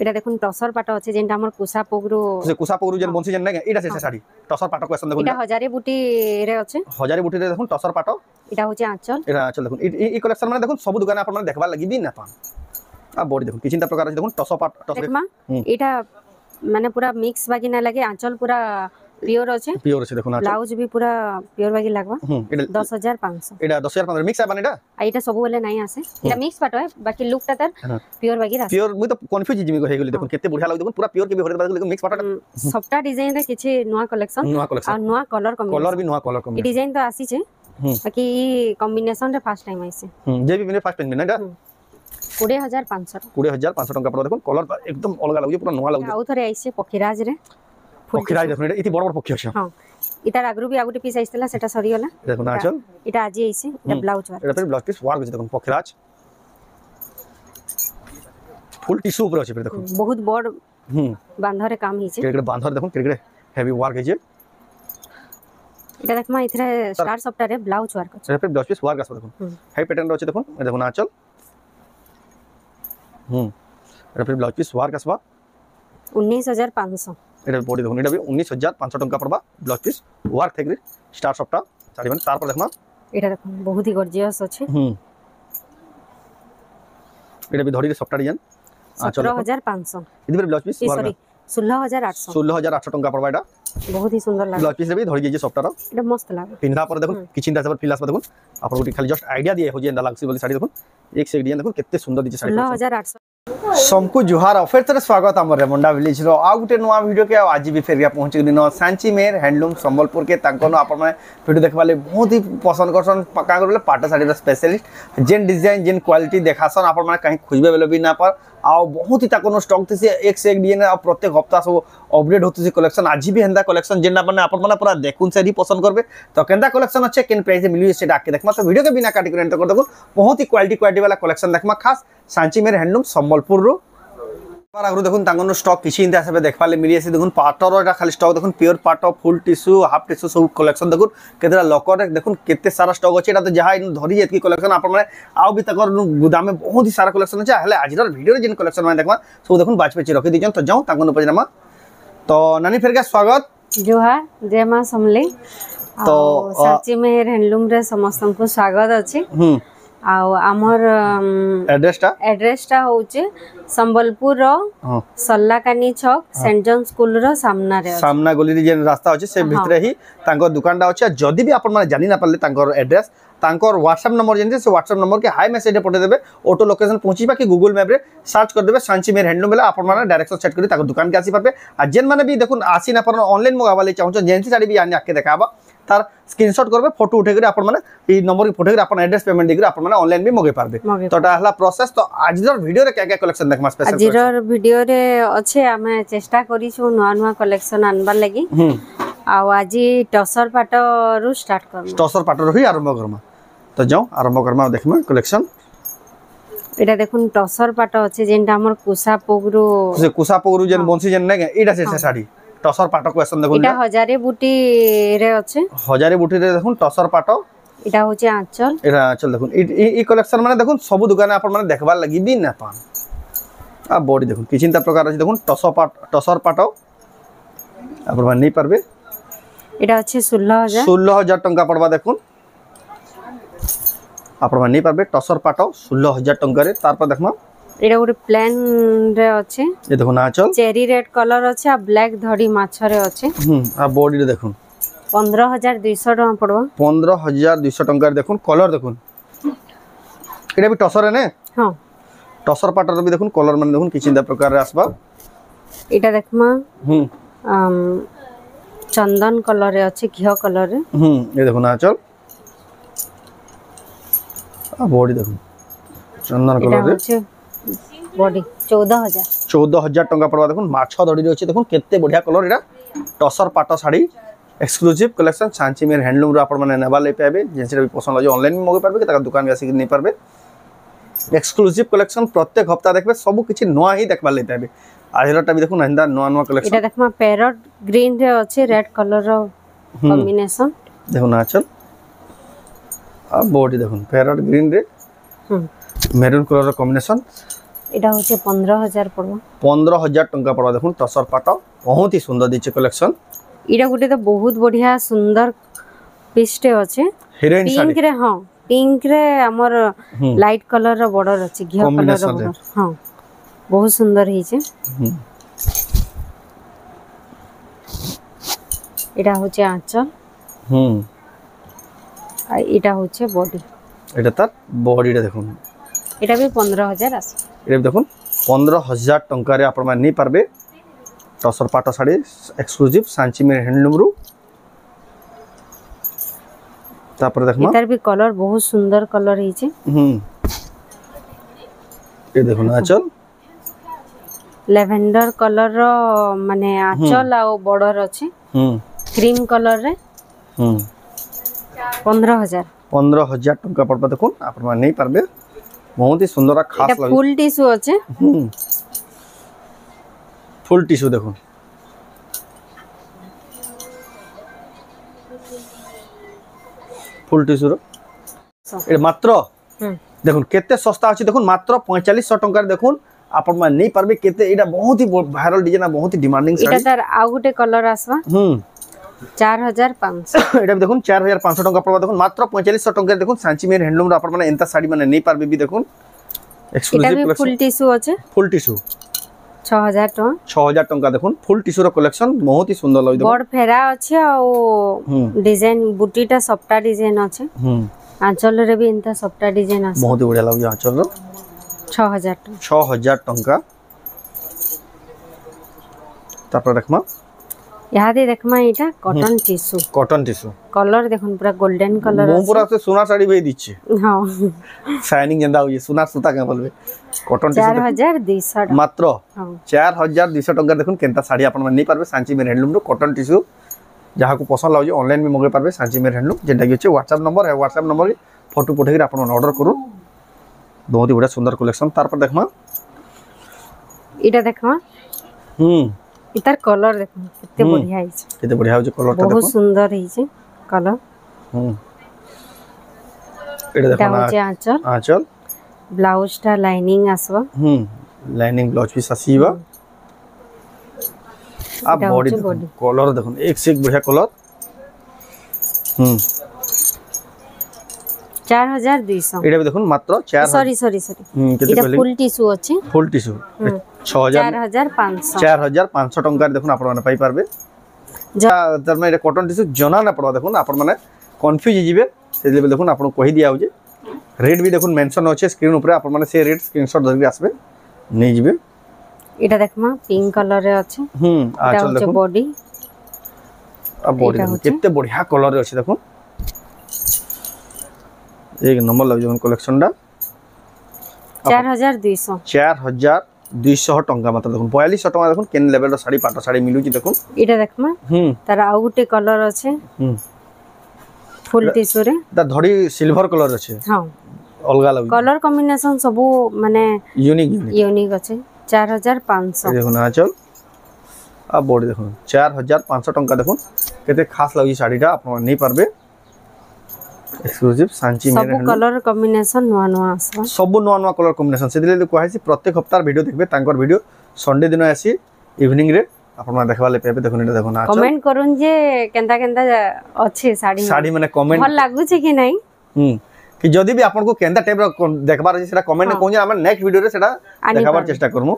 এটা দেখুন টসর পাট আছে যেটা আমার কুসা পগরু যেন বনছি যেন নাই এটা সে শাড়ি টসর পাট কোয়েশ্চন দেখুন এটা হজারে বুটি রে আছে হজারে বুটি রে দেখুন টসর পাট এটা হচ্ছে আঁচল দেখুন এই কালেকশন মানে দেখুন সব দোকানে আপনারা দেখবার লাগিবি না পান বডি দেখুন কিচিন্তা প্রকার আছে দেখুন টসর পাট দেখমা এটা মানে পুরা মিক্স বাকি না লাগে আঁচল পুরা পিওর আছে দেখুন ব্লাউজ भी पूरा পিওর বাকি লাগবা 10500 এটা 10500 মিক্স আছে এটা এটা সব বলে নাই আছে এটা মিক্স পাট হয় বাকি লুকটা তার পিওর বাকি আছে পিওর মুই তো কনফিউজ জিমি গই গলি দেখুন কেতে বঢ়িয়া লাগ দেখুন পুরা পিওর কে ভরে দেখুন মিক্স পাটটা সবটা ডিজাইন রে কিছু নয়া কালেকশন আর নয়া কলর কলর भी নয়া কলর কম ডিজাইন তো আসিছে বাকি কম্বিনেশন রে ফার্স্ট টাইম আইছে যে বি মানে ফার্স্ট টাইম না এটা 20500 টাকা পড়া দেখুন কলর একদম অলগা লাগুছে পুরা নয়া লাগুছে আউ থরে আইছে পক্ষীরাজ রে পক্ষীরাজ দেখুন এটা ইতি বড় বড় পক্ষী আছে হ্যাঁ ইতার আগরু বি আগুটি পিস আইছলা সেটা সরি গলা দেখুন আচল এটা আজি আইছে এটা ব্লাউজ ওয়ার্ক এটা ব্লাউজ পিস ওয়ার্ক আছে দেখুন পক্ষীরাজ ফুল টিস্যু উপরে আছে দেখুন বহুত বড় বান্ধরে কাম হিছে কেড়ে বান্ধর দেখুন কেড়ে হেভি ওয়ার্ক আছে এটা দেখমা ইথরে স্টার সফটওয়্যারে ব্লাউজ ওয়ার্ক আছে এটা ব্লাউজ পিস ওয়ার্ক আছে দেখুন হাই প্যাটার্ন আছে দেখুন দেখুন আচল এটা ব্লাউজ পিস ওয়ার্ক আসবা 19500 এটা বডি দেখুন এটা 19500 টাকা পড়বা ব্লাউজ পিস ওয়ার্ক থেকে স্টার সফটটা শাড়ি মানে তারপর দেখমা এটা দেখুন বহুত হি গর্জিয়াস আছে এটা বি ধরি সফটটা ডিজাইন 17500 ইদিবে ব্লাউজ পিস সরি 16800 টাকা পড়বা এটা বহুত হি সুন্দর লাগে ব্লাউজ পিস রে বি ধরি যে সফটটা এটা মস্ত লাগে পিনলা পরে দেখুন কিচিনটা সব ফিল আসবা দেখুন আপনার গুটি খালি জাস্ট আইডিয়া দিয়ে হজি এন্ডা লাগছি বলি শাড়ি দেখুন এক से एक डिजाइन देखो कितने सुंदर दिखे साड़ी 16800 सबको जुहार और फिर से स्वागत आम रेमुंडा विलेज रो आ गुटे नुआ वीडियो के आज भी फेरिया पहुंच दिन सांची मेर हैंडलूम संबलपुर के तांकोनो आपण माने वीडियो देखबाले बहुत ही पसंद करसन का करले पाटा साड़ी रो स्पेशलिस्ट जेन डिजाइन जेन क्वालिटी देखासन आपण माने कहीं खोजबे बेले भी ना पर आ बहुत ही ताकोनो स्टॉक थी एक से एक डिजाइन आ प्रत्येक हफ्ता सब अपडेट होती कलेक्शन आज भी हेंदा कलेक्शन जेन माने आपण माने पूरा देखुन से ही पसंद करबे तो केंदा कलेक्शन अच्छे केन प्राइस मिलियो सेटा आके देखमा तो वीडियो के बिना काटी कर देखो बहुत ही क्वालिटी वाला कलेक्शन देखमा खास सांची मेर हैंडलूम संबलपुर रो पर आगु देखुन तांगन स्टॉक किछि इंता हिसाब देखबाले मिली आसी देखुन पाटर एटा खाली स्टॉक देखुन प्योर पाटर फुल टिश्यू हाफ टिश्यू सब कलेक्शन देखुन केतेरा लकर देखुन केते सारा स्टॉक अछि एटा तो जहा धरि एतकी कलेक्शन आपण माने आउ भी तकर गोदाम में बहुत ही सारा कलेक्शन अछि हले आजिर वीडियो जेन कलेक्शन माने देखबा सब देखुन बाज पेची रखि दिजन तो जाऊ तांगन उपजनामा तो नानी फेर के स्वागत जोहार जय मां समले तो सांची मेर हैंडलूम रे समस्तन को स्वागत अछि आउ आमर एड्रेस टा होचे संबलपुर रो सल्लाकानी छक सेंट जॉन स्कूल रो सामना गली रे जे रास्ता होचे से भितरे ही तांको दुकान टा होचे जदी भी आपण माने जानि ना पाले तांको एड्रेस तांको व्हाट्सएप नंबर जेन से व्हाट्सएप नंबर के हाई मैसेज पठे देबे ऑटो लोकेशन पहुंचीबा कि गूगल मैप रे सर्च कर देबे सांची मेर हैंडलूम बेला आपण माने डायरेक्शन सेट करी तांको दुकान के आसी पाबे आ जेन माने भी देखुन आसी ना पर ऑनलाइन मंगावा ले चाहू जेन साड़ी भी आने आके देखाबा तार स्क्रीनशॉट करबे फोटो उठे करी आपण माने ई नंबर के फोटो करी आपण एड्रेस पेमेंट देकरी आपण माने ऑनलाइन भी मगे पारबे तो ता हला प्रोसेस तो आजिर वीडियो रे क्या कलेक्शन देखमा स्पेशल आजिर वीडियो रे अच्छे हमें चेष्टा करी छु नवा कलेक्शन आनबार लागि आ आजि टसर पाट रु स्टार्ट करम टसर पाट रु ही आरंभ करमा तो जाओ आरंभ करमा देखमा कलेक्शन एटा देखुन टसर पाट अछि जेनटा हमर कुसा पगरु जेन बंसी जेन नै एटा से साड़ी टसर पाट क्वेश्चन देखुन एटा हजारे बुटी रे अछि हजारे बुटी रे देखुन टसर पाट एटा होचे आंचल देखुन ई कलेक्शन माने देखुन सब दुकान आपण माने देखबार लागि भी ना पान आ बॉडी देखुन किचिंता प्रकार अछि देखुन टसर पाट आपण माने नै परबे एटा अछि 16000 टंका पड़बा देखुन आपण माने नै परबे टसर पाट 16000 टंका रे तारपर देखमा एटा गोटे प्लेन रे अछि ये देखुन आंचल चेरी रेड कलर अछि आ ब्लैक धड़ी माछ रे अछि आ बॉडी रे देखुन 15200 टका पड़बो 15200 टंका रे देखुन कलर देखुन एटा भी टसर है ने हां टसर पाटर भी देखुन कलर माने देखुन किछिंदा प्रकार रे आसबा एटा देखमा चंदन कलर रे अछि घियो कलर रे ये देखुन आंचल आ बॉडी देखुन चंदन कलर रे बॉडी 14000 टंका पड़वा देखुन माछ दड़ी रे अछि देखुन केते बढ़िया कलर एटा टसर पाट साड़ी एक्सक्लूसिव कलेक्शन सांची मेर हैंडलूम रो आपण माने नेबा ले पाबे जेनसे भी पसंद हो ऑनलाइन मगे पाबे कि दुकान आसी नहीं पाबे एक्सक्लूसिव कलेक्शन प्रत्येक हफ्ता देखबे सब किछि नवा ही देखबा ले पाबे आहिरटा भी देखुन हंदा नवा कलेक्शन एटा देखमा पैरट ग्रीन रे अछि रेड कलर रो कॉम्बिनेशन देखुन आचल आ बॉडी देखुन पैरट ग्रीन रे मेरून कलर रो कॉम्बिनेशन এটা হচ্ছে 15000 পড়বো। 15000 टंका पड़वा देखो टसर पाट बहुत ही सुंदर दिचे कलेक्शन। এটা গুटे तो बहुत बढ़िया सुंदर पीसटे আছে हिरोइन साड़ी पिंक रे हां पिंक रे हमर लाइट कलर रो बॉर्डर अछि घिया कलर रो बॉर्डर हां बहुत सुंदर हिचे। এটা হচ্ছে আঁচল আর এটা হচ্ছে বডি। এটা তার বডিটা দেখুন এটা भी 15000 আছে। এটা দেখুন 15000 टंका रे आपण मान नहीं पारबे टसर पाट साड़ी एक्सक्लूसिव सांची में हैंडलूम रु। तापर देखमा एतार भी कलर बहुत सुंदर कलर हिचे। ये देखो ना आंचल लेवेंडर कलर रो माने आंचल आ बॉर्डर अछि क्रीम कलर रे 15000 टंका पड़बा देखो आपण मान नहीं पारबे बहुत ही सुंदर खास लगे। फुल टिश्यू अछि फुल टिश्यू देखो फुल टिश्यू रो ए मात्र देखो केते सस्ता अछि देखो मात्र 4500 टंका देखो आपण मान नहीं पारबे केते एटा बहुत ही वायरल डिजाइन बहुत ही डिमांडिंग साड़ी। एटा तार आ गुटे कलर आसबा 4500 एटा देखो 4500 टंका पड़बा देखो मात्र 4500 टंका देखो सांची में हैंडलूम रो आपण मान एंता साड़ी माने नहीं पारबे भी देखो एक्सक्लूसिव कलेक्शन। फुल टिश्यू अछि फुल टिश्यू 6000 टका 6000 टंका देखो फुल टिश्यू रो कलेक्शन बहुत ही सुंदर लगे। बड़ फेरा अछि आ डिजाइन बुटीटा सप्ता डिजाइन अछि आंचल रे भी एंता सप्ता डिजाइन अछि बहुत ही बढ़िया लगे आंचल रो 6000 टका 6000 टंका। तापर देखमा यहाँ दे देखमा एटा कॉटन टिश्यू कलर देखन पूरा गोल्डन कलर मो पूरा से सोना साड़ी भे दिछे हां शाइनिंग जंदा होई सोना सूता के बोलबे कॉटन टिश्यू 4200 मात्र 4200 टंका देखुन केनता साड़ी आपण मन नहीं पारबे सांची में हैंडलूम रो कॉटन टिश्यू जहाँ को पसंद लागे ऑनलाइन में मंगाई पारबे सांची में हैंडलूम जेटा कि व्हाट्सएप नंबर है व्हाट्सएप नंबर के फोटो पठेगी आपण ऑर्डर करू बहुत ही बड़ा सुंदर कलेक्शन। तार पर देखमा इटा देखमा इतार कलर देखो कितने बढ़िया है कितने बढ़िया हो कलर ता देखो बहुत सुंदर है कलर। एटा देखो ना आंचल आंचल ब्लाउज ता लाइनिंग आसबा लाइनिंग ब्लाउज भी ससीबा आ बॉडी कलर देखो एक से एक बढ़िया कलर 4200 एटा भी देखो मात्र 4 सॉरी एटा फुल टिश्यू अछि फुल टिश्यू 4500 टंका देखो आपण माने पाई पारबे जर में एटा कॉटन टिश्यू जना ना पड़वा देखो आपण माने कंफ्यूज जिवे से लेबे देखो आपण कहि दिया हो जे रेट भी देखो मेंशन होचे स्क्रीन ऊपर आपण माने से रेट स्क्रीनशॉट धरि आसबे नै जिवे। एटा देखमा पिंक कलर रे अछि आचल देखो बॉडी आ बॉडी कितने बढ़िया कलर रे अछि देखो एक नंबर लग जवन कलेक्शन डा 4200 टंका मतलब देखो 4200 टंका देखो केन लेवल रो साड़ी पाटा साड़ी मिलु छी देखो एटा देखमा तार आ गुटे कलर अछि फुल टिश्यू रे ता धड़ी सिल्वर कलर अछि हां अलगा लग कलर कॉम्बिनेशन सब माने यूनिक अछि 4500 देखो ना चल आ बॉडी देखो 4500 टंका देखो केते खास लगी साड़ीटा आपण नहीं पारबे एक्सक्लूसिव सांची में सब कलर कॉम्बिनेशन नुआ आसबा सब नुआ कलर कॉम्बिनेशन से दिले कहैसी प्रत्येक हफ्तार वीडियो देखबे तांकर वीडियो संडे दिन आसी इवनिंग रे आपण देखबा ले पेबे देखो देखो ना कमेंट करूं जे केंता अच्छे साड़ी माने कमेंट भल लागु छै कि नहीं कि जदी भी आपन को केंदा टाइप रो देखबार छै सेटा कमेंट में कहूं हम नेक्स्ट वीडियो रे सेटा देखाबार चेष्टा करमु।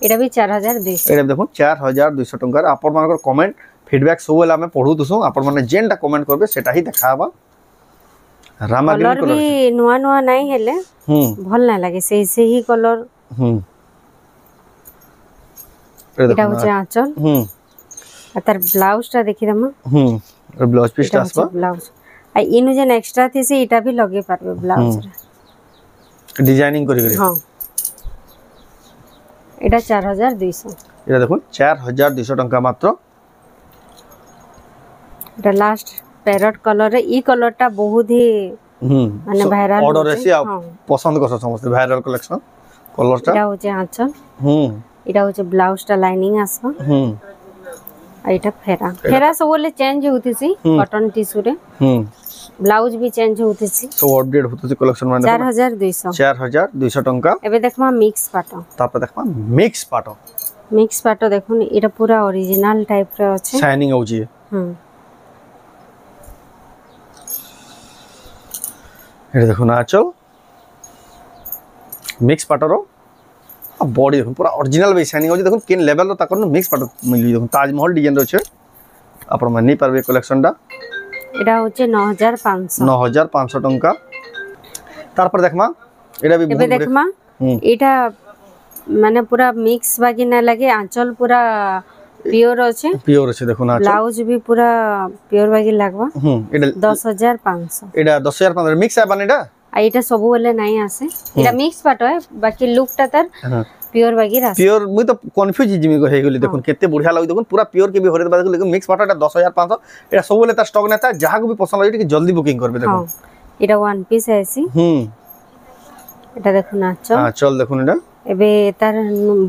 एटा भी 4200 एटा देखो 4200 टंका आपन मानकर कमेंट फीडबैक सब वाला में पढू दसु आपन माने जेनटा कमेंट करबे सेटा ही देखाबा। कलर भी नुआ नहीं हेले भल ना लागे से ही कलर एटा हो आंचल आ तार ब्लाउज ता देखि दमा ब्लाउज पीस आसबा ब्लाउज आ इनु जे एक्स्ट्रा थी से एटा भी लगे पारबे ब्लाउज रे डिजाइनिंग करि हां एटा 4200 एटा देखो 4200 टंका मात्र। एटा लास्ट पैरट कलर रे ई कलर टा बहुत ही माने वायरल ऑर्डर रेसी पसंद करछ समस्त वायरल कलेक्शन कलर टा एटा होचे आंचल एटा होचे ब्लाउज टा लाइनिंग आसबा आ एटा फेरा सब बोले चेंज होती सी कॉटन टिश्यू रे ब्लाउज भी चेंज होतिछि सब अपडेट होतिछि कलेक्शन माने 4200 टंका एबे देखमा मिक्स पाटो तापर देखमा मिक्स पाटो देखुन एटा पूरा ओरिजिनल टाइप रे अछि शाइनिंग होछि ये देखो ना आंचल मिक्स पाटर बॉडी देखो पूरा ओरिजिनल बे शाइनिंग होछि देखो किन लेवल रो ताकर मिक्स पाटर मिली देखो ताजमहल डिजाइन रो छै आपण मानि परबे कलेक्शन दा एटा होचे 9500 टंका तार पर देखमा एटा भी एबे देखमा एटा माने पूरा मिक्स बागी ना लगे आंचल पूरा प्योर अछि देखो ना ब्लाउज भी पूरा प्योर बागी लागबा एटा 10500 एटा 10500 मिक्स है बनेटा एटा सब बोले नहीं आसे एटा मिक्स पाटो है बाकी लुक ता तर प्योर बागी रास प्योर मुई तो कंफ्यूज जिमी को हे गेली देखो केते बढ़िया लाग देखो पूरा प्योर के भी हरे बाकी लेकिन मिक्स पाटो एटा 10500 एटा सब बोले ता स्टॉक ना था जहां को भी पसंद लागे जल्दी बुकिंग करबे देखो एटा वन पीस है ऐसी एटा देखो ना चल देखो एटा एबे तार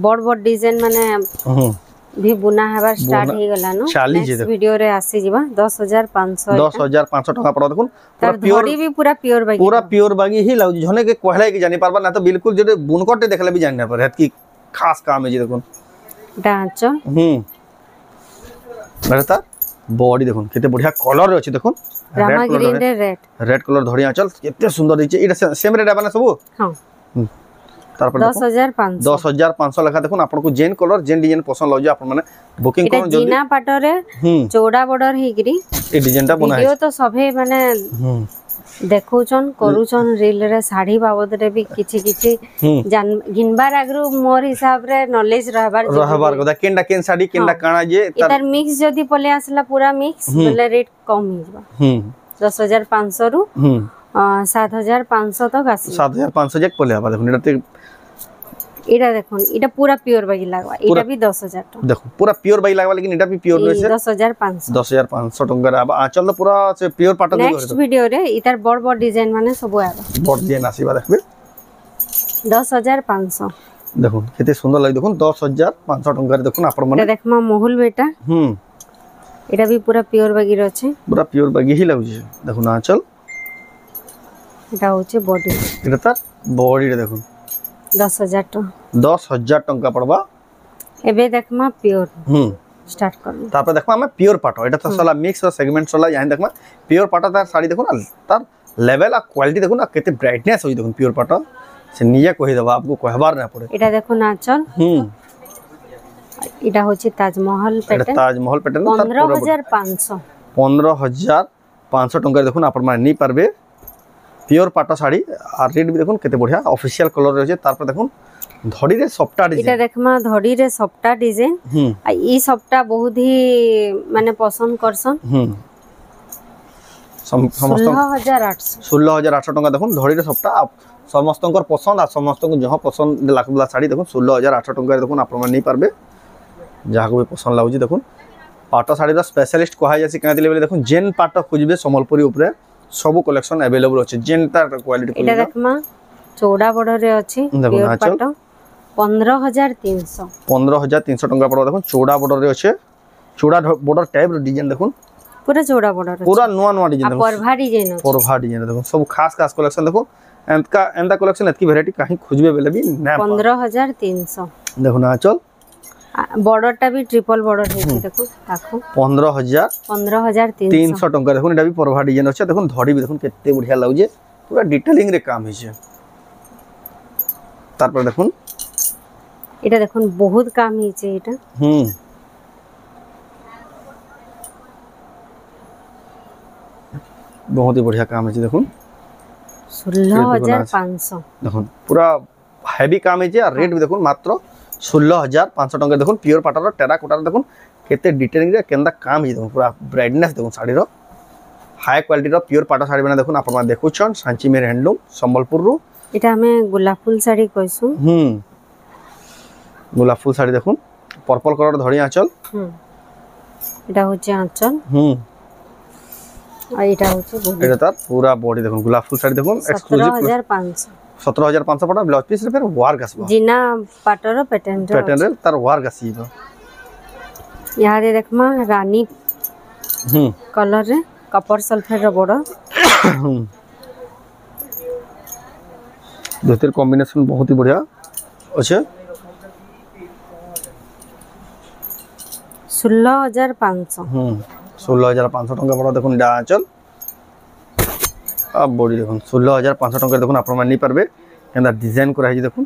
बड़ डिजाइन माने भी बुना हबार स्टार्ट हे गला नो नेक्स्ट वीडियो रे आसी जिबा 10500 टका पड़ देखो तार बॉडी भी पूरा प्योर बागी ही लाउ जने के कहले के जानि पारबा ना तो बिल्कुल जे बुनकटे देखले भी जानि ना पर हेत की खास काम है जे देखो डांचो बरता बॉडी देखो केते बढ़िया कलर रे अछि देखो रामा ग्रीन रे रेड कलर धरिया चल केते सुंदर दिचे एटा सेम रेट बना सब हां तार पर 10500 लखा देखो आपन को जेन कलर जेन डिजाइन पसंद लगे आपन माने बुकिंग करो जल्दी जीना पाटरे चौड़ा बॉर्डर हेगिरी ए डिजाइन ता बना है वीडियो तो सभे माने देखौचन करूचन रील रे साड़ी बाबद रे भी किछि जान गिनबार आगरु मोर हिसाब रे नॉलेज रहबार कदा केन साड़ी केनडा काना जे तार मिक्स जदी पले आसला पूरा मिक्स बोले रेट कम ही जबा 10500 रु 7500 तक आसी 7500 जक पले आबा देखो एटा देखो एटा पूरा प्योर बागी लागबा एटा भी 10000 टका देखो पूरा प्योर बागी लागबा लेकिन एटा भी प्योर रे से 10500 टका रे आबा आंचल तो पूरा से प्योर पाटो नेक्स्ट वीडियो रे इतार बड़ डिजाइन माने सब आबा बड़ डिजाइन आसीबा देखबे 10500 देखो केते सुंदर लाग देखो 10500 टका रे देखो आपण माने देखमा मोहुल बेटा एटा भी पूरा प्योर बागी रे छै पूरा प्योर बागी ही लागु छै देखो ना आंचल एटा होचे बॉडी एटा तार बॉडी रे देखो 10000 टंका पड़बा एबे देखमा प्योर स्टार्ट कर तापर देखमा हम प्योर पाटो एटा तो साला मिक्स और सेगमेंट साला यहां देखमा प्योर पाटो तार साड़ी देखो ना तार लेवल आ क्वालिटी देखो ना केते ब्राइटनेस होई देखो प्योर पाटो से निया कहि देबा आपको कहबार ना पड़े एटा देखो ना चल एटा होची ताजमहल पैटर्न 15500 टंका देखो ना आपण मान नहीं पारबे प्योर पाटो साड़ी आ रेट भी देखो केते बढ़िया ऑफिशियल कलर रहे तार पर देखो धड़ी रे सफ्टा डिजाइन एटा देखमा धड़ी रे सफ्टा डिजाइन आ ई सफ्टा बहुत ही माने पसंद करसन समस्त 16800 टंका देखो धड़ी रे सफ्टा समस्तंकर पसंद आ समस्तंक जहां पसंद लागला साड़ी देखो 16800 टंका देखो आपण मान नहीं पारबे जहां को भी पसंद लागु देखो पाटो साड़ी रा स्पेशलिस्ट कहा जासी काहे दिले देखो जेन पाटो खोजबे संबलपुरी ऊपर सब कलेक्शन अवेलेबल अछि जेनता क्वालिटी एटा देखमा चौड़ा बॉर्डर रे अछि प्योर पाटो 15300 टंका पड़ो देखो चौड़ा बॉर्डर रे अछि चौड़ा बॉर्डर टाइप रे डिजाइन देखो पूरा चौड़ा बॉर्डर पूरा नुआ डिजाइन देखो परभा डिजाइन देखो सब खास कलेक्शन देखो एंता कलेक्शन एतकी वैरायटी काहे खोजबे बेले भी ना 15300 देखो ना चल बॉर्डर टा भी ट्रिपल बॉर्डर है देखो ताको 15300 टंका देखो एटा भी परभा डिजाइन अछि देखो धड़ी भी देखो केते बढ़िया लागु जे पूरा डिटेलिंग रे काम है छै तार पर देखो एटा देखो बहुत काम है छै एटा बहुत ही बढ़िया काम है देखो 16500 देखो पूरा हेवी काम है जे रेट भी देखो मात्र 16500 टंका देखो प्योर पाटर टेराकोटा देखो केते डिटेलिंग रे केंदा काम ही देखो पूरा ब्राइटनेस देखो साड़ी रो हाई क्वालिटी रो प्योर पाटर साड़ी बना देखो आपण देखु छन सांची मेर हैंडलूम संबलपुर रो एटा हमें गुलाब फूल साड़ी कहसु गुलाब फूल साड़ी देखो पर्पल कलर धड़ी आंचल एटा होचे आंचल आ एटा होचे बॉडी एटा तार पूरा बॉडी देखो गुलाब फूल साड़ी देखो एक्सक्लूसिव 17500 पड़ा ब्लाउज पीस रे फिर वर्क आसबो जिना पाटर पैटर्न रे तार वर्क आसीबो यहां दे देखमा रानी कलर रे कपर सल्फेट रो बॉर्डर धोतिर कॉम्बिनेशन बहुत ही बढ़िया अच्छे 16,500 16,500 टंका पड़ा देखो इटा आंचल अब बॉडी देखो 16,500 टंका देखो आपण मानि पारबे एंदा डिजाइन करा है देखो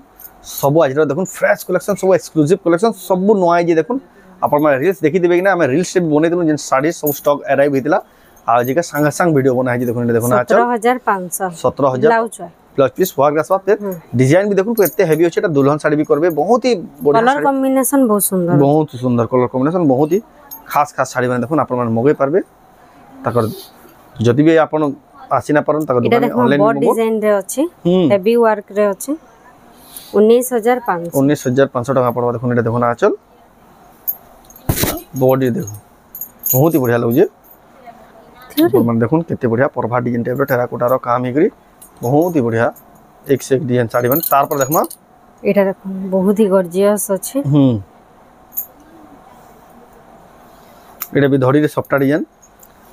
सब आज देखो फ्रेश कलेक्शन सब एक्सक्लूसिव कलेक्शन सब नया जे देखो आपण माने रील्स देखि देबे कि ना हमें रील्स बने देनु जे साड़ी सब स्टॉक अराइव हितला आ जे का संग संग वीडियो बना है देखो देखो ना 17,500 17,000 प्लस पीस वर्क आसवा फिर डिजाइन भी देखो केते हेवी होचे एटा दुल्हन साड़ी भी करबे बहुत ही बढ़िया कलर कॉम्बिनेशन बहुत सुंदर कलर कॉम्बिनेशन बहुत ही खास खास साड़ी बने देखो आपण माने मगे पारबे ताकर जदि भी आपण आसी ना परन ताकर दुकान ऑनलाइन बहुत डिजाइन रे अछि हेवी वर्क रे अछि 19,500 टका पड़वा देखो एटा देखो ना आचल बॉडी देखो बहुत ही बढ़िया लगे मन देखो केते बढ़िया परभा डिजाइन टाइप रो टेराकोटा रो काम हेगरी बहुत ही बढ़िया एक से एक डिजाइन साड़ी बन तार पर देखमा एटा देखो बहुत ही गॉर्जियस अछि एटा भी धड़ी रे सफ्टा डिजाइन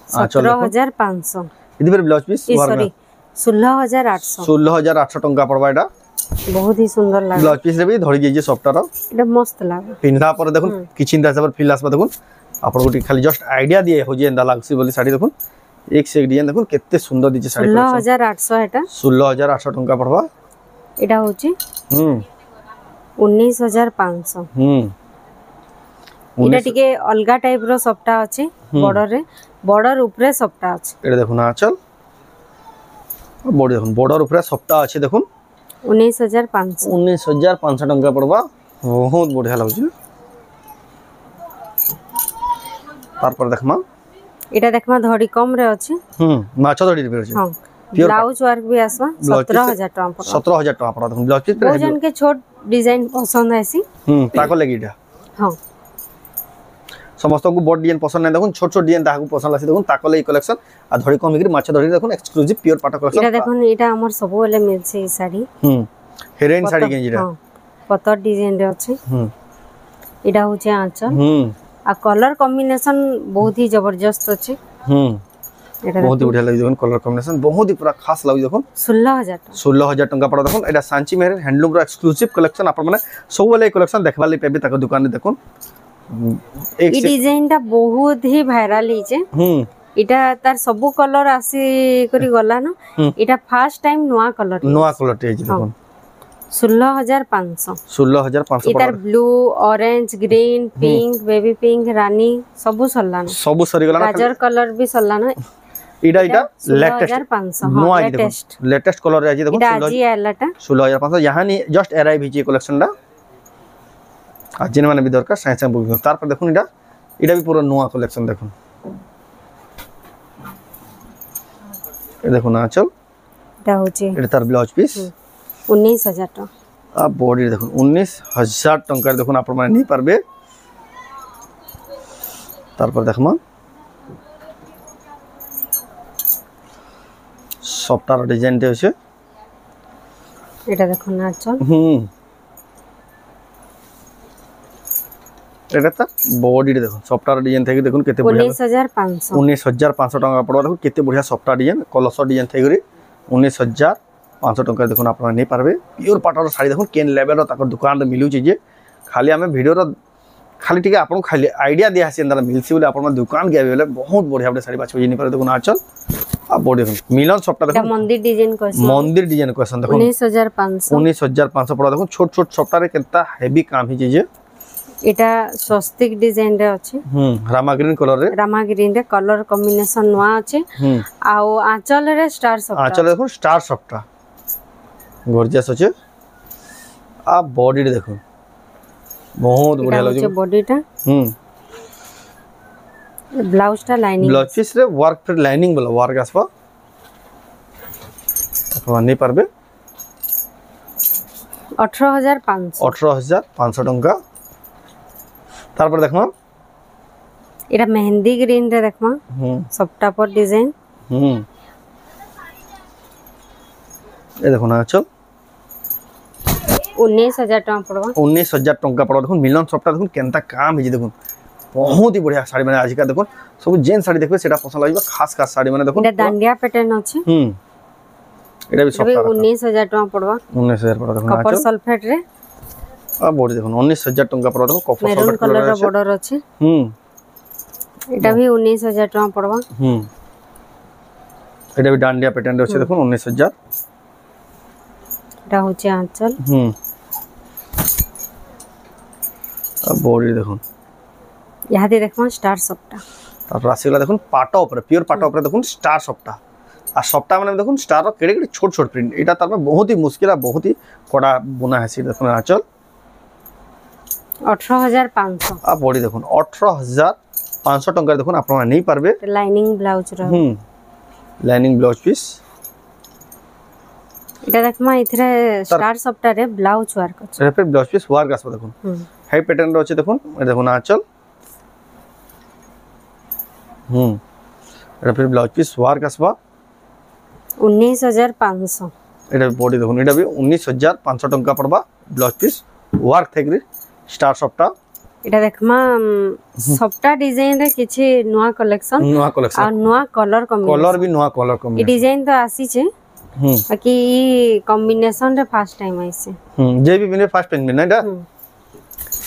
17,500 इदी पर ब्लाउज पीस सॉरी 16,800 टंका पड़वा एटा बहुत ही सुंदर लागे ब्लाउज पीस रे भी धड़ी जे सफ्टा रो एटा मस्त लागे पिंधा पर देखो किछिन दास पर फील आसबा देखो आपण गोटी खाली जस्ट आईडिया दिए हो जे एंदा लागसी बोली साड़ी देखो एक से एक डिजाइन देखो केते सुंदर दिचे साड़ी 16,800 एटा 16,800 टंका पड़वा एटा होची 19,500 एटा टिके अलगा टाइप रो सफ्टा अछि बॉर्डर ऊपर सफ्टा अछि एटा देखो ना चल बॉडी देखो बॉर्डर ऊपर सफ्टा अछि देखो 19,500 टंका पड़वा बहुत बढ़िया लागछ तार पर देखमा एटा देखमा धड़ी कम रे अछि माछो धड़ी रे अछि हां ब्लाउज वर्क भी आसवा 17,000 टका पर 17,000 टका पर देखो ब्लाउज पीस भोजन के छोट डिजाइन पसंद आसी ताको लगी एटा हां समस्त को बड़ डिजाइन पसंद नै देखो छोट छोट डिजाइन ताको पसंद आसी देखो ताको लगी कलेक्शन आ धड़ी कम हिकरी माछो धड़ी देखो एक्सक्लूसिव प्योर पाटा कलेक्शन एटा देखो एटा हमर सब वाले मिलছে साड़ी हेरोइन साड़ी के जेटा पतर डिजाइन रे अछि एटा होचे आंचल आ कलर कॉम्बिनेशन बहुत ही जबरदस्त अछि बहुत ही बढ़िया लगे देखो कलर कॉम्बिनेशन बहुत ही पूरा खास लगे देखो 16,000 टंका पड़ा देखो एटा सांची मेहर हैंडलूम रो एक्सक्लूसिव कलेक्शन आपण माने सब वाले कलेक्शन देखबा ले पेबे ताको दुकान देखो ई डिजाइन ता बहुत ही वायरल हिचे इटा तार सब कलर आसी करी गला ना इटा फर्स्ट टाइम नवा कलर टे देखो 16,500 इतार blue orange green pink baby pink रानी सब सरी गला गाजर कलर भी सरला ना इटा लेटेस्ट कलर है देखो 16,500 यहाँ नहीं जस्ट अराइव हिची कलेक्शन दा आज माने भी दरकार साइंस से बुक तार पर देखो इटा भी पूरा नया कलेक्शन देखो ए देखो ना चल इटा होची इटा तार ब्लाउज पीस 19,000 टका आ बॉडी देखो 19,000 टंका देखो आपण माने नहीं पारबे तार पर देखमा सॉफ्टवेयर डिजाइन टे होছে এটা দেখো না চল এটা তা বডি দেখো সফটওয়্যার ডিজাइन থাকি দেখুন কেতে বড়িয়া 19,500 টাকা পড়বা দেখো কেতে বড়িয়া সফটওয়্যার ডিজাइन কলস ডিজাइन থাকি 19,500 টাকা দেখুন আপনারা নেই পারবে পিওর পাটর শাড়ি দেখুন কেন লেভেল তাকর দোকান রে মিলুছি যে খালি আমি ভিডিও র खाली टिके आपन खाली आईडिया दिया हसी अंदर मिलसी बोले आपन दुकान गया बेले बहुत बढ़िया बढ़िया साड़ी बाछो जिनी पर देखो आंचल आ बॉडी देखो मिलन सॉफ्ट देखो मंदिर डिजाइन क्वेश्चन देखो 19,500 पड़ा देखो छोट छोट सॉफ्ट रे केता हेवी काम ही जे एटा स्वस्तिक डिजाइन रे अछि रामा ग्रीन कलर कॉम्बिनेशन नवा अछि आ आंचल रे स्टार देखो स्टार सॉफ्ट गॉर्जियस अछि आ बॉडी देखो बहुत बढ़िया लगे बॉडीटा ब्लाउज टा लाइनिंग ब्लाउज पीस रे वर्क फिर लाइनिंग वाला वर्क आसबा अपन नहीं पारबे 18,500 टंका तार पर देखमा एटा मेहंदी ग्रीन रे देखमा सबटा पर डिजाइन ए देखो ना चल 19,000 टका पड़वा 19,000 टंका पड़वा देखो मिलन सॉफ्ट देखो केनता काम है देखो बहुत ही बढ़िया साड़ी माने आज का देखो सब जेन साड़ी देखबे सेटा पसंद लागिबा खास खास साड़ी माने देखो एटा दांडिया पैटर्न अछि एटा भी सब 19000 टका पड़वा 19000 पड़वा देखो कपर सल्फेट रे आ बॉडी देखो 19000 टका पड़वा देखो कपर मेरून सल्फेट कलर रो बॉर्डर अछि एटा भी 19000 टका पड़वा एटा भी डांडिया पैटर्न रे अछि देखो 19000 एटा होचे आंचल आ बॉडी देखो यहाँ दे देखो स्टार सपटा तार राशिला देखो पाटा ऊपर प्योर पाटा ऊपर देखो स्टार सपटा आ सपटा माने देखो स्टार रो केडे केडे छोट छोट प्रिंट एटा तार में बहुत ही मुश्किल आ बहुत ही कड़ा बुना है सी देखो आंचल 18500 आ बॉडी देखो 18500 टंका देखो आप नहीं पारबे लाइनिंग ब्लाउज रो लाइनिंग ब्लाउज पीस एटा देखमा इथरे स्टार सपटा रे ब्लाउज वर्क अछि रे पे ब्लाउज पीस वर्क आसबो देखो हाई पैटर्न रो अछि देखो ए देखो आंचल एटा फिर ब्लाउज पीस वर्क आसबा 19500 एटा बॉडी देखो एटा भी 19500 टंका पड़बा ब्लाउज पीस वर्क थेग्री स्टार सपटा एटा देखमा सपटा डिजाइन रे किछि नुवा कलेक्शन आ नुवा कलर भी नुवा कलर कॉम्बिनेशन ई डिजाइन तो आसी छे बाकी ई कॉम्बिनेशन रे फर्स्ट टाइम आइसे जे भी बिने फर्स्ट टाइम बिना एटा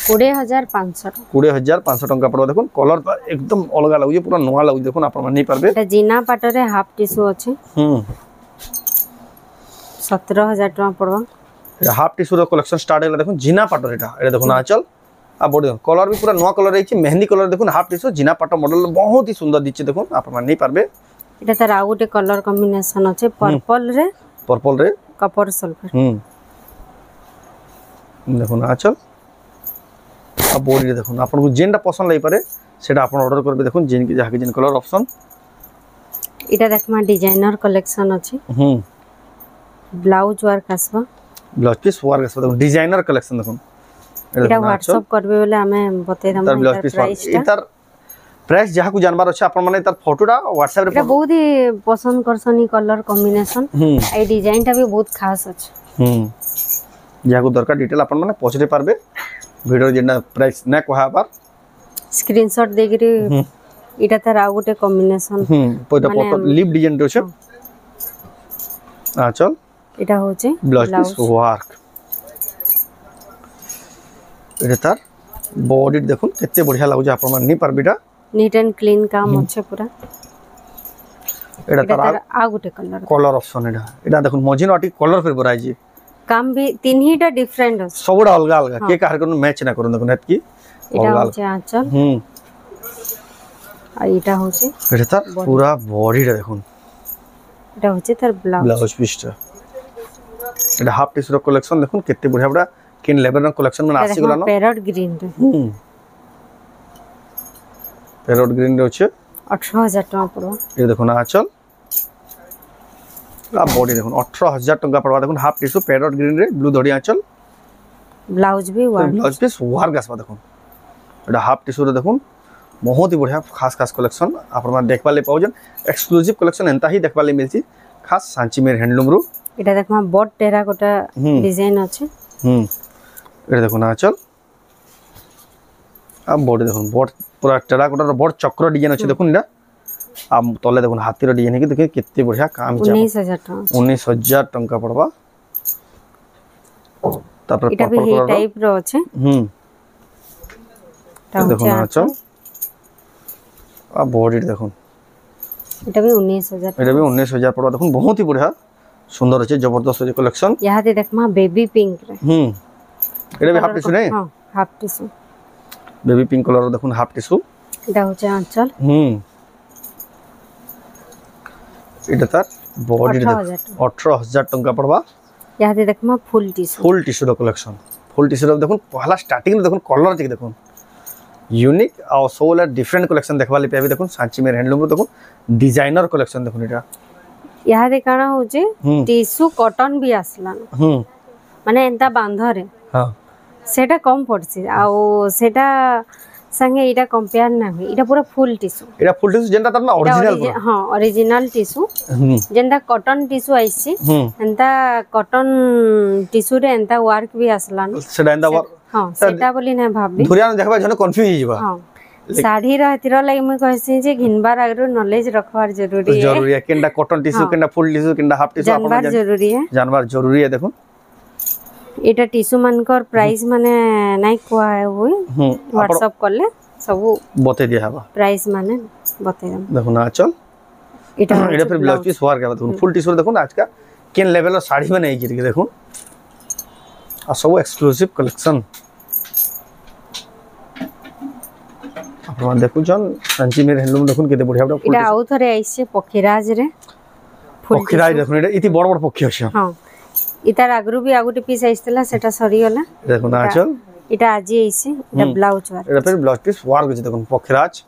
20500 टंका पड़बा देखो कलर तो एकदम अलग लागु पूरा नुवा लागु देखो आप नहीं पारबे एटा जीना पाटर रे हाफ टिश्यू अछि 17000 टका पड़बा हाफ टिश्यू रो कलेक्शन स्टार्ट होला देखो जीना पाटर एटा देखो आंचल आ बॉडी कलर भी पूरा नुवा कलर रही मेहंदी कलर देखो हाफ टिश्यू जीना पाटर मॉडल बहुत ही सुंदर दिचे देखो आप नहीं पारबे एटा तार आ गोटे कलर कॉम्बिनेशन अछि पर्पल रे कपर सल्फेट देखो आंचल आ बॉडी देखो आपन को जेनटा पसंद लई पारे सेटा आपन ऑर्डर करबे देखो जेन की जाके जेन कलर ऑप्शन एटा देखमा डिजाइनर कलेक्शन अछि ब्लाउज वर्क आसबा ब्लाउज पीस वर्क आसबा देखो डिजाइनर कलेक्शन देखो एटा व्हाट्सएप करबे बोले हमें बते दम इतार प्राइस जहा को जानबार अछि आपन माने तार फोटोटा व्हाट्सएप रे एटा बहुत ही पसंद करसनी कलर कॉम्बिनेशन ए डिजाइन टा भी बहुत खास अछि जहा को दरकार डिटेल आपन माने पहुंचरे पारबे वीडियो जेना प्राइस ना कहा बार स्क्रीनशॉट देगिरी एटा तार आ गोटे कॉम्बिनेशन पोटा पोटा लिप डिजाइन रो छै आ चल एटा होचे ब्लाउज पीस वर्क एटा तार बॉडी देखो केते बढ़िया लागु जे आपन नहीं पारबिटा नीट एंड क्लीन काम अच्छे पूरा एटा तार आ गोटे कलर ऑप्शन एटा देखो मजिन अटी कलर फिर बराई जी काम भी तीनहीटा डिफरेंट अछि सबडा अलग अलग के कार कोनो मैच ना करू देखो नेत की एटा होचे आंचल आ एटा होचे एटा तार पूरा बॉडी रे देखो एटा होचे तार ब्लाउज पीस एटा हाफ टिश्यू कलेक्शन देखो केते बढ़िया बड़ा किन लेबर कलेक्शन में आसी गला न पैरट ग्रीन रे पैरट ग्रीन रे होचे 18000 टका पड़वा ये देखो ना आंचल आ बॉडी देखो 18000 टका पड़वा देखो हाफ टिश्यू पैरट ग्रीन रे ब्लू धड़ी आंचल ब्लाउज भी वर्क ब्लाउज पीस वर्क आसबा देखो एटा हाफ टिश्यू रे देखो बहुत ही बढ़िया खास खास कलेक्शन आप देखबा ले पाउजन एक्सक्लूसिव कलेक्शन एंता ही देखबा ले मिलची खास सांची मेर हैंडलूम रू एटा देखमा बॉट टेराकोटा डिजाइन अछि एटा देखो ना चल आ बॉडी देखो बॉट पूरा टेराकोटा रो बॉट चक्र डिजाइन अछि देखो इडा आ तले देखो हाथी रो डिजाइन है कि देखि केते बढ़िया काम छ 19000 टका पड़बा तापर एटा भी हे टाइप रो अछि देखो ना चल आ बॉडी देखो एटा भी 19000 पड़वा देखो बहुत ही बढ़िया सुंदर अछि जबरदस्त अछि कलेक्शन यहाँ दे देखमा बेबी पिंक रे एटा भी हाफ टिश्यू नै हां half tissue baby pink colour देखो हाफ टिश्यू एटा होचे आंचल एटा तार बॉडी 18000 टका पड़वा यहाँ दे देखमा full tissue collection full tissue देखो पहला स्टार्टिंग देखो कलर देखो यूनिक और सोल डिफरेंट कलेक्शन देखबा ले पेबे देखो सांची मेर हैंडलूम रो देखो डिजाइनर कलेक्शन देखो एटा यहाँ दे काना होचे टिश्यू कॉटन भी आसला माने एंता बांध रे हां सेटा कम पड़सी आ सेटा संगे एटा कंपेयर ना होई एटा पूरा फुल टिश्यू जेंटा तब ना ओरिजिनल हां ओरिजिनल टिश्यू जेंटा कॉटन टिश्यू आइसी एंता कॉटन टिश्यू रे एंता वर्क भी आसला सेटा एंता वर्क हां सेटा बोली ना भाबी धुरिया देखबा जने कंफ्यूज हिजबा हां साड़ी रहतिरो लागि मैं कहसी जे घिनबार आगरो नॉलेज रखवार जरूरी है केनडा कॉटन टिश्यू केनडा फुल टिश्यू केनडा हाफ टिश्यू जानबार जरूरी है देखो एटा टिश्यू मानकर प्राइस माने नाइ कोआ है होई व्हाट्सएप करले सब बते दिया हबा प्राइस माने बते देखो ना चल एटा फिर ब्लाउज पीस वार के देखो फुल टिश्यू देखो आज का केन लेवल साड़ी बने आई के देखो आ सब एक्सक्लूसिव कलेक्शन आपण देखु जन सांची मेर हैंडलूम देखुन केते बढ़िया बढ़िया एटा आउ थरे आइसे पखीराज रे पखीराज देखुन एटा इति बड़ बड़ पक्षी अछि हां इतार आगरु भी आगुटे पीस आइसतला सेटा सरी गला देखो ना चल एटा आजी आइसे एटा ब्लाउज वार एटा फिर ब्लाउज पीस वार गछि देखुन पखीराज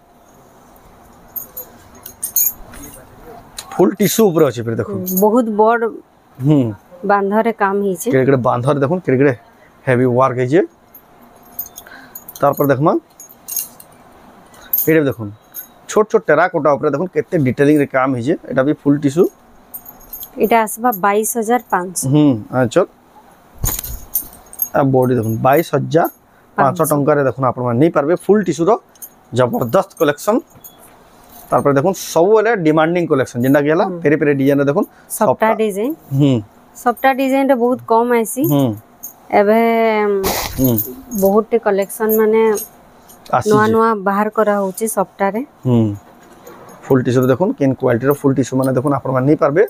फुल टिश्यू ऊपर अछि फिर देखो बहुत बड़ बांधरे काम हिचे केड़े बांधर देखुन केड़े हेवी वर्क हिचे तार पर देखमा एटा देखुन छोट छोट टेराकोटा ऊपर देखुन केते डिटेलिंग रे काम हिचे एटा भी फुल टिश्यू एटा आसबा 22500 अच्छा आ बॉडी देखुन 22500 टंका रे देखुन आपण मान नहीं पारबे फुल टिश्यू रो जबरदस्त कलेक्शन तार पर देखुन सब वाले डिमांडिंग कलेक्शन जेंडा गेला पेरे पेरे डिजाइन देखुन सबटा डिजाइन सबटा डिजाइन रे बहुत कम आइसी एबे बहुत कलेक्शन माने नवा नवा बाहर करा होची सबटा रे फुल टिश्यू देखुन केन क्वालिटी रो फुल टिश्यू माने देखुन आपण मान नहीं पारबे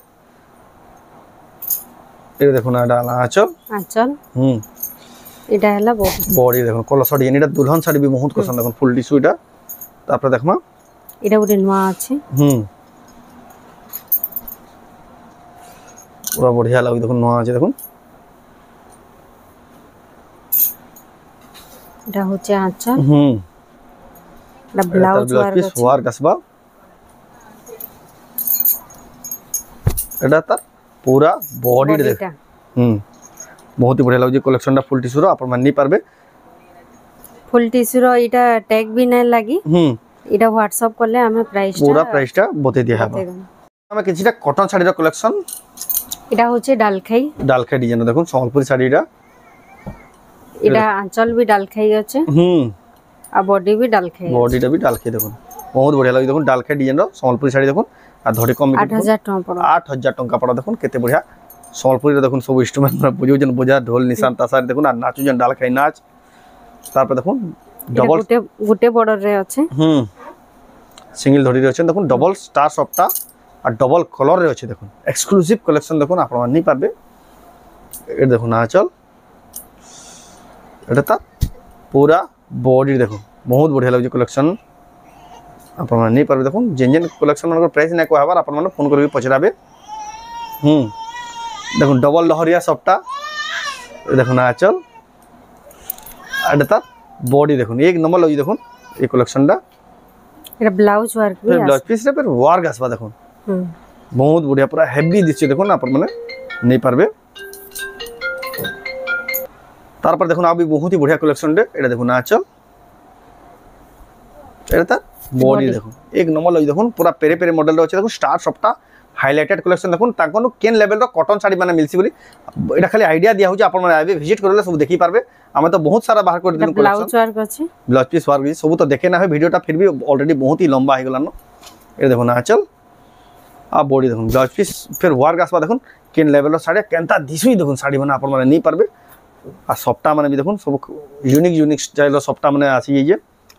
ए देखुन डाला आंचल एटा हला बॉडी देखुन कलर साड़ी एटा दुल्हन साड़ी भी बहुत पसंद देखुन फुल टिश्यू एटा तापर देखमा एटा गुटे नवा अछि पूरा बढ़िया लागै देखुन नवा अछि देखुन एटा होचे आंचल एटा ब्लाउज वार कसबा एटा त पूरा बॉडी देख बहुत ही बढ़िया लागै कलेक्शनटा फुल टिश्यू रो आपण मान नहीं पारबे फुल टिश्यू रो एटा टैग भी नै लागी एटा व्हाट्सएप करले हमें पूरा प्राइसटा बते दिया हबा हमें किछटा कॉटन साड़ी रो कलेक्शन एटा होचे डालखाई डिजाइन देखुन संबलपुरी साड़ी एटा आंचल भी डालखाई अछि आ बॉडी भी डालखाई बॉडीटा भी डालखाई देखुन बहुत बढ़िया लागै देखुन डालखाई डिजाइन रो संबलपुरी साड़ी देखुन आ धड़ी कम 8000 टका पड़ो 8000 टका पड़ो देखुन केते बढ़िया संबलपुरी रो देखुन सब इंस्ट्रूमेंट बुझियो जन बजा ढोल निशान तासार देखुन आ नाचु जन डालखाई नाच तार पर देखुन डबल गुटे बॉर्डर रे अछि सिंगल धड़ी रे अछि देखुन डबल स्टार सप्ता आ डबल कलर रे अछि देखुन एक्सक्लूसिव कलेक्शन देखुन आपण मान नहीं पाबे ए देखुन आंचल एटा त पूरा बॉडी देखो बहुत बढ़िया लागै कलेक्शन आपण मान नहीं पाबे देखुन जेन कलेक्शन मन प्राइस नै को हबार आपण मान फोन करबे पछराबे देखुन डबल लहरिया सप्ता देखुन आंचल एटा त बॉडी देखुन एक नंबर लगी देखुन ये कलेक्शनटा एटा ब्लाउज वर्क भी ब्लाउज पीस रे पर वर्क आसबा देखुन बहुत बढ़िया पूरा हेवी दिसि देखुन आपण माने नहीं पारबे तार पर देखुन आ भी बहुत ही बढ़िया कलेक्शन रे एटा देखुन आंचल एटा त बॉडी देखुन एक नंबर लगी देखुन पूरा पेरे पेरे मॉडल रे अछि देखुन स्टार सप्ता हाइलाइटेड कलेक्शन देखुन ताकोनु केन लेवल रो कॉटन साड़ी माने मिलसी बोली एटा खाली आईडिया दिया होची आपण माने आबे विजिट करले सब देखि पारबे हमें तो बहुत सारा बाहर कर दिन ब्लाउज वर्क अछि ब्लाउज पीस वर्क सब तो देखे ना है वीडियोटा फिर भी ऑलरेडी बहुत ही लंबा हो गलानो ए देखो ना आंचल आ बॉडी देखुन ब्लाउज पीस फिर वर्क आसबा देखुन केन लेवल रो साड़ी केनता दिसुई देखुन साड़ी माने आपण माने नहीं पारबे आ सप्ता माने भी देखुन सब यूनिक स्टाइल रो सप्ता माने आसी जे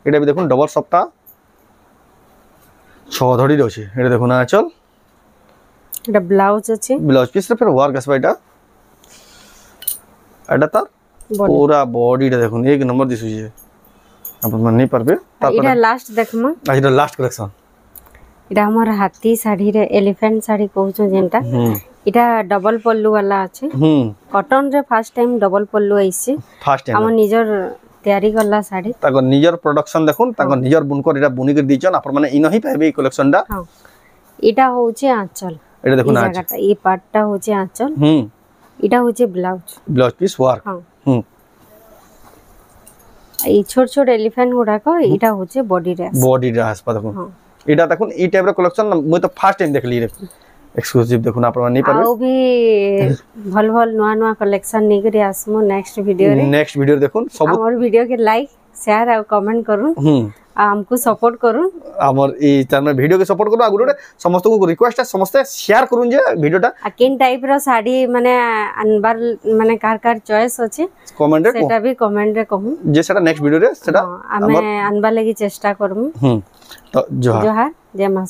एटा भी देखुन डबल सप्ता 6 धड़ी रो छै एटा देखुन आंचल एटा ब्लाउज अछि ब्लाउज पीस रे फिर वर्क आसबा एटा त पूरा बॉडी देखुन एक नंबर दिसु जे अपन मन नहीं पारबे एटा लास्ट देखमा एटा लास्ट कलेक्शन एटा हमर हाथी साड़ी रे एलिफेंट साड़ी कहउछो जेंटा एटा डबल पल्लू वाला अछि कॉटन रे फर्स्ट टाइम डबल पल्लू आइसी फर्स्ट टाइम हम निजर तयारी करला साड़ी ताको निजर प्रोडक्शन देखुन ताको निजर बुनकर एटा बुनी कर दिचन अपन माने इ नहीं पाबे कलेक्शनटा हां एटा होचे आंचल एटा देखुन आंचल ई पार्टटा होचे आंचल एटा होचे ब्लाउज पीस वर्क हां ई छोट छोट एलिफेंट गुडा को एटा होचे बॉडी रे आसपा देखुन एटा देखुन ई टाइप रो कलेक्शन म तो फर्स्ट टाइम देखली रे एक्सक्लूसिव देखुन आपण नहीं पाबे आ भी भल भल नवा नवा कलेक्शन नै करी आसमो नेक्स्ट वीडियो रे देखुन सब हमर वीडियो के लाइक शेयर और कमेंट करू हमको सपोर्ट करू हमर ई चैनल वीडियो के सपोर्ट करू आ गुटे समस्त को रिक्वेस्ट है समस्त शेयर करूं जे वीडियोटा किन टाइप रो साड़ी माने अनबार माने कार चॉइस अछि कमेंट रे सेटा भी कमेंट रे कहूं जे सेटा नेक्स्ट वीडियो रे सेटा हमें अनबा लागि चेष्टा करमु तो जोहार जय मां।